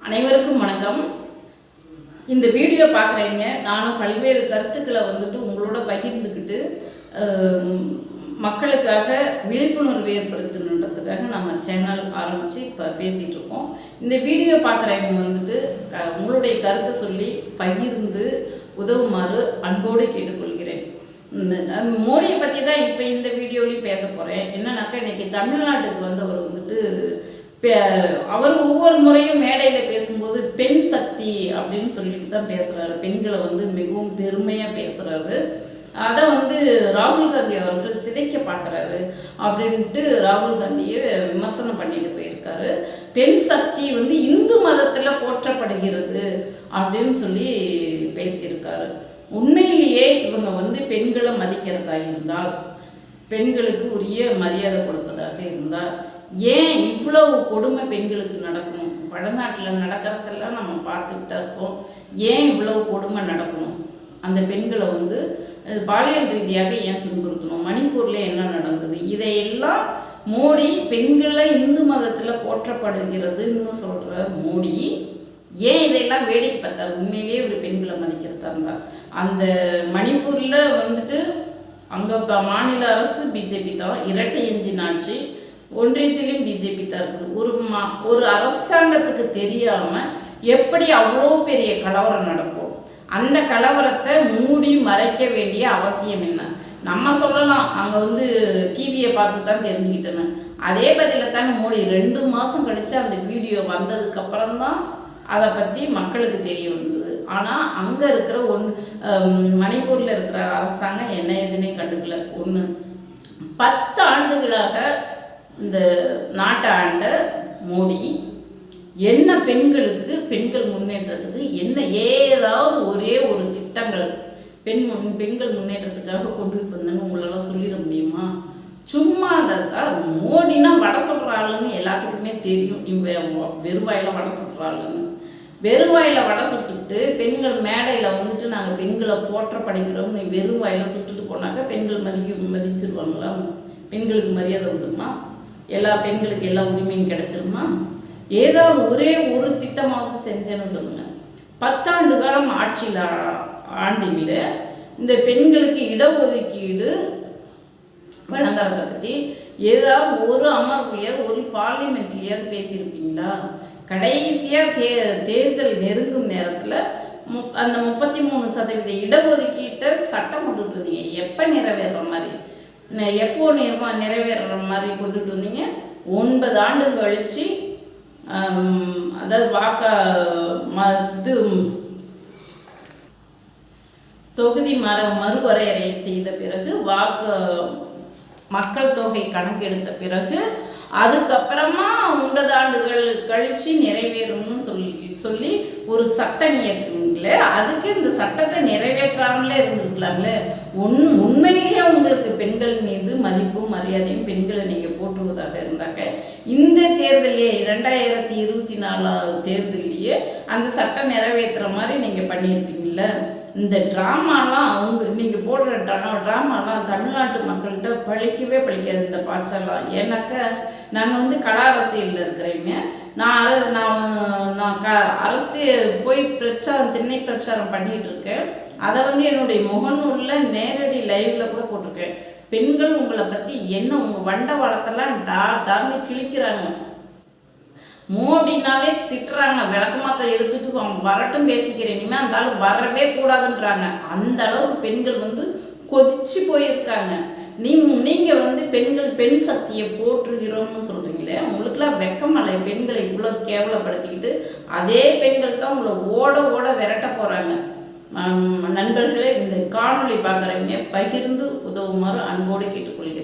அனைவருக்கும் வணக்கம். இந்த வீடியோ பார்க்குறீங்க. நானும் பல்வேறு கருத்துக்களை உங்களோட பகிர்ந்துக்கிட்டு மக்களுக்காக விழிப்புணர்வு ஏற்படுத்தணுன்றதுக்காக நம்ம சேனல் ஆரம்பித்து இப்போ பேசிகிட்டு இருக்கோம். இந்த வீடியோ பார்க்குறவங்க உங்களுடைய கருத்தை சொல்லி பகிர்ந்து உதவுமாறு அன்போடு கேட்டுக்கொள்கிறேன். மோடியை பற்றி தான் இப்போ இந்த வீடியோலையும் பேச போகிறேன். என்னன்னாக்கா இன்றைக்கி தமிழ்நாட்டுக்கு அவர் அவர் ஒவ்வொரு முறையும் மேடையில் பேசும்போது பெண் சக்தி அப்படின்னு சொல்லிட்டு தான் பேசுகிறாரு. பெண்களை மிகவும் பெருமையாக பேசுகிறாரு. அதை ராகுல் காந்தி அவர்கள் சிதைக்க பார்க்குறாரு அப்படின்ட்டு ராகுல் காந்தியை விமர்சனம் பண்ணிட்டு போயிருக்காரு. பெண் சக்தி இந்து மதத்தில் போற்றப்படுகிறது அப்படின்னு சொல்லி பேசியிருக்காரு. உண்மையிலேயே இவங்க பெண்களை மதிக்கிறதா இருந்தால், பெண்களுக்கு உரிய மரியாதை கொடுப்பதாக இருந்தால், ஏன் இவ்வளவு கொடுமை பெண்களுக்கு நடக்கணும்? வடநாட்டில் நடக்கிறதெல்லாம் நம்ம பார்த்துக்கிட்டா இருக்கோம். ஏன் இவ்வளவு கொடுமை நடக்கணும்? அந்த பெண்களை பாலியல் ரீதியாக ஏன் துன்புறுத்தணும்? மணிப்பூரில் என்ன நடந்தது? இதையெல்லாம் மோடி பெண்களை இந்து மதத்தில் போற்றப்படுகிறதுன்னு சொல்கிற மோடி ஏன் இதையெல்லாம் வேடிக்கை பார்த்தார்? உண்மையிலேயே ஒரு பெண்களை மதிக்கிறதா இருந்தால் அந்த மணிப்பூரில் அங்கே மாநில அரசு பிஜேபி தான், இரட்டை எஞ்சின் ஆட்சி, ஒன்றியத்திலையும் பிஜேபி தான் இருக்குது. ஒரு அரசாங்கத்துக்கு தெரியாமல் எப்படி அவ்வளோ பெரிய கலவரம் நடக்கும்? அந்த கலவரத்தை மூடி மறைக்க வேண்டிய அவசியம் என்ன? நம்ம சொல்லலாம் அங்கே டிவியை பார்த்து தான் தெரிஞ்சுக்கிட்டேன்னு. அதே பதில் தானே மோடி 2 மாதம் கழித்து அந்த வீடியோ வந்ததுக்கப்புறம்தான் அதை பற்றி மக்களுக்கு தெரிய வந்தது. ஆனால் அங்கே இருக்கிற மணிப்பூரில் இருக்கிற அரசாங்கம் என்ன எதுனே கண்டுக்கல. 10 ஆண்டுகளாக இந்த நாட்டை ஆண்ட மோடி என்ன பெண்களுக்கு, பெண்கள் முன்னேற்றத்துக்கு என்ன ஏதாவது ஒரே ஒரு திட்டங்கள் பெண்கள் முன்னேற்றத்துக்காக கொண்டுட்டு வந்தேன்னு உங்களால் சொல்லிட முடியுமா? சும்மா மோடினா வடை சொல்கிறாளுன்னு எல்லாத்துக்குமே தெரியும். வெறுவாயில் வடை சொல்கிறாளுன்னு வெறுவாயில் வடை சுட்டுட்டு பெண்கள் மேடையில் நாங்கள் பெண்களை போற்றப்படுகிறோம்னு வெறுவாயில் சுட்டுட்டு போனாக்கா பெண்கள் மதிச்சிருவாங்களா? பெண்களுக்கு மரியாதை வந்துடுமா? எல்லா பெண்களுக்கு எல்லா உரிமையும் கிடைச்சிருமா? ஏதாவது ஒரே ஒரு திட்டமாவது செஞ்சேன்னு சொல்லுங்கள். 10 ஆண்டு காலம் ஆட்சியில் ஆண்டிங்கள இந்த பெண்களுக்கு இடஒதுக்கீடு வழங்குறத பற்றி ஏதாவது ஒரு அமர்வுலையாவது ஒரு பார்லிமெண்ட்லையாவது பேசியிருப்பீங்களா? கடைசியாக தேர்தல் நெருங்கும் நேரத்தில் அந்த 33% இடஒதுக்கீட்டை சட்டம் கொண்டுட்டு வந்தீங்க. எப்போ நிறைவேறுற மாதிரி, எப்போ நிறைவேறுற மாதிரி கொண்டுட்டு வந்தீங்க? 9 ஆண்டு கழித்து, அதாவது தொகுதி மறுவரையறை செய்த பிறகு, மக்கள் தொகை கணக்கெடுத்த பிறகு, அதுக்கப்புறமா 9 ஆண்டுகள் கழித்து நிறைவேறும்னு சொல்லி ஒரு சட்டம் இயக்குங்கள. அதுக்கு இந்த சட்டத்தை நிறைவேற்றாமலே இருந்திருக்கலாம்ல. உண்மையிலேயே உங்களுக்கு பெண்கள் மீது மதிப்பும் மரியாதையும் பெண்களை நீங்கள் போற்றுவதாக இருந்தாக்க இந்த தேர்தலையே 2024 தேர்தலையே அந்த சட்டம் நிறைவேற்றுற மாதிரி நீங்கள் பண்ணியிருப்பீங்கள. இந்த ட்ராமாலாம் நீங்கள் போடுற ட்ராமாலாம் தமிழ்நாட்டு மக்கள்கிட்ட பழிக்கவே பழிக்காது. இந்த பாய்ச்சலாம் ஏன்னாக்கா நாங்கள் கலா அரசியலில் இருக்கிறவங்க. நான் அரசியல் போய் திண்ணை பிரச்சாரம் பண்ணிகிட்டு இருக்கேன். அதை என்னுடைய முகநூலில் நேரடி லைவில் கூட போட்டிருக்கேன். பெண்கள் உங்களை பற்றி என்ன உங்கள் வண்டவாளத்தெல்லாம் டான்னு கிழிக்கிறாங்க. மோடினாவே திட்டுறாங்க. விளக்கமாத்த எடுத்துட்டு அவங்க வரட்டும் பேசிக்கிறேன், இனிமேல் அந்த ஆள் வரவே கூடாதுன்றாங்க. அந்த அளவுக்கு பெண்கள் கொதிச்சு போயிருக்காங்க. நீங்கள் பெண் சக்தியை போற்றுகிறோம்னு சொல்கிறீங்களே, உங்களுக்குலாம் வெக்கமலை? பெண்களை இவ்வளோ கேவலப்படுத்திக்கிட்டு அதே பெண்கள் தான் உங்களை ஓட ஓட விரட்ட போகிறாங்க. நண்பர்களே, இந்த காணொளி பார்க்குறவங்க பகிர்ந்து உதவுமாறு அன்போடு கேட்டுக்கொள்கிறேன்.